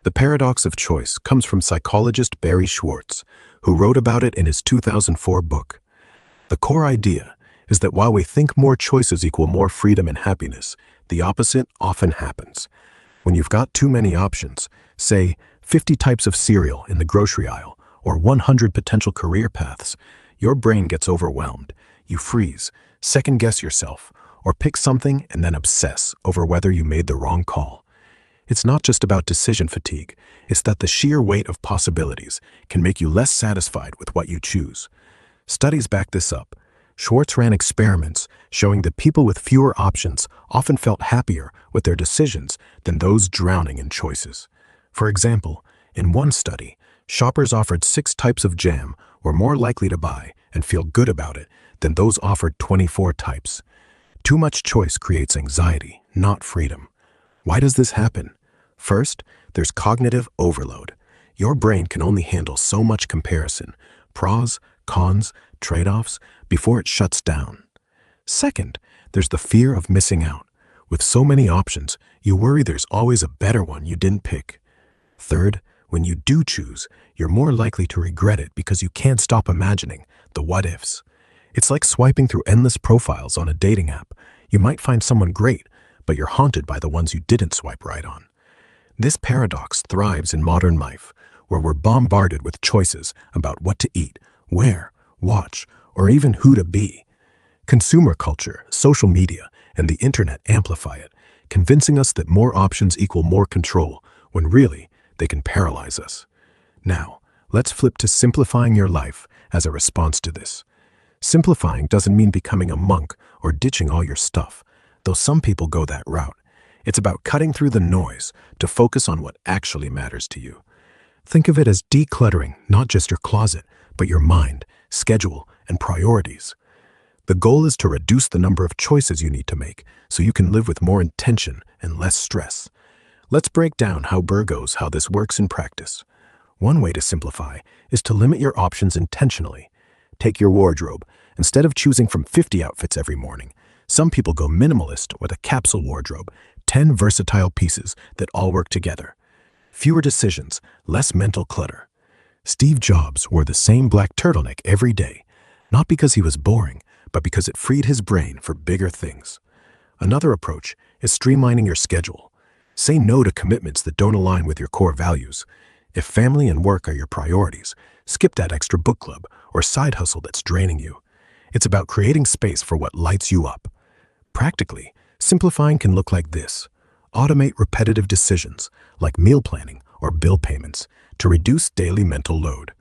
The paradox of choice comes from psychologist Barry Schwartz, who wrote about it in his 2004 book. The core idea is that while we think more choices equal more freedom and happiness, the opposite often happens. When you've got too many options, say 50 types of cereal in the grocery aisle or 100 potential career paths, your brain gets overwhelmed. You freeze, second-guess yourself, or pick something and then obsess over whether you made the wrong call. It's not just about decision fatigue, it's that the sheer weight of possibilities can make you less satisfied with what you choose. Studies back this up. Schwartz ran experiments showing that people with fewer options often felt happier with their decisions than those drowning in choices. For example, in one study, shoppers offered 6 types of jam were more likely to buy and feel good about it than those offered 24 types. Too much choice creates anxiety, not freedom. Why does this happen? First, there's cognitive overload. Your brain can only handle so much comparison, pros, cons, trade-offs, before it shuts down. Second, there's the fear of missing out. With so many options, you worry there's always a better one you didn't pick. Third, when you do choose, you're more likely to regret it because you can't stop imagining the what-ifs. It's like swiping through endless profiles on a dating app. You might find someone great, but you're haunted by the ones you didn't swipe right on. This paradox thrives in modern life, where we're bombarded with choices about what to eat, where, watch, or even who to be. Consumer culture, social media, and the internet amplify it, convincing us that more options equal more control, when really, they can paralyze us. Now, let's flip to simplifying your life as a response to this. Simplifying doesn't mean becoming a monk or ditching all your stuff, though some people go that route. It's about cutting through the noise to focus on what actually matters to you. Think of it as decluttering not just your closet, but your mind, schedule, and priorities. The goal is to reduce the number of choices you need to make so you can live with more intention and less stress. Let's break down how this works in practice. One way to simplify is to limit your options intentionally. Take your wardrobe. Instead of choosing from 50 outfits every morning, some people go minimalist with a capsule wardrobe, 10 versatile pieces that all work together. Fewer decisions, less mental clutter. Steve Jobs wore the same black turtleneck every day, not because he was boring, but because it freed his brain for bigger things. Another approach is streamlining your schedule. Say no to commitments that don't align with your core values. If family and work are your priorities, skip that extra book club or side hustle that's draining you. It's about creating space for what lights you up. Practically, simplifying can look like this. Automate repetitive decisions, like meal planning or bill payments, to reduce daily mental load.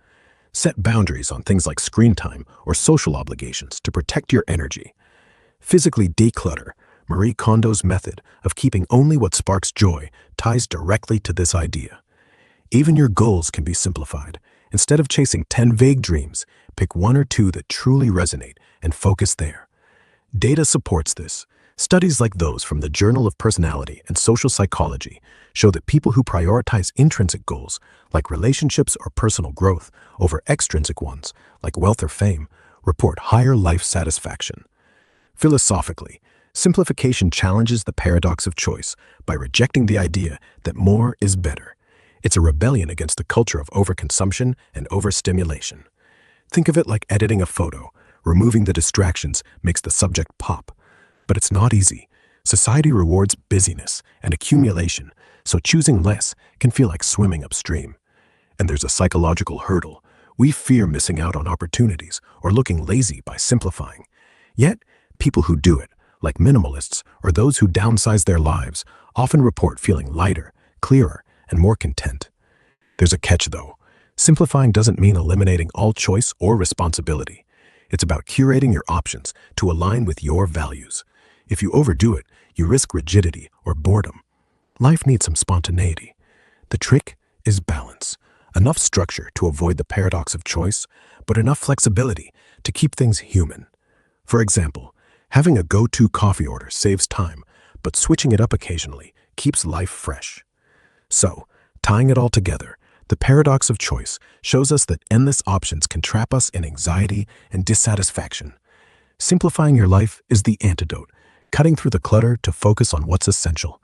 Set boundaries on things like screen time or social obligations to protect your energy. Physically declutter. Marie Kondo's method of keeping only what sparks joy ties directly to this idea. Even your goals can be simplified. Instead of chasing 10 vague dreams, pick 1 or 2 that truly resonate and focus there. Data supports this. Studies like those from the Journal of Personality and Social Psychology show that people who prioritize intrinsic goals, like relationships or personal growth, over extrinsic ones, like wealth or fame, report higher life satisfaction. Philosophically, simplification challenges the paradox of choice by rejecting the idea that more is better. It's a rebellion against the culture of overconsumption and overstimulation. Think of it like editing a photo. Removing the distractions makes the subject pop. But it's not easy. Society rewards busyness and accumulation, so choosing less can feel like swimming upstream. And there's a psychological hurdle. We fear missing out on opportunities or looking lazy by simplifying. Yet, people who do it, like minimalists or those who downsize their lives, often report feeling lighter, clearer, and more content. There's a catch though. Simplifying doesn't mean eliminating all choice or responsibility. It's about curating your options to align with your values. If you overdo it, you risk rigidity or boredom. Life needs some spontaneity. The trick is balance. Enough structure to avoid the paradox of choice, but enough flexibility to keep things human. For example, having a go-to coffee order saves time, but switching it up occasionally keeps life fresh. So, tying it all together, the paradox of choice shows us that endless options can trap us in anxiety and dissatisfaction. Simplifying your life is the antidote, cutting through the clutter to focus on what's essential.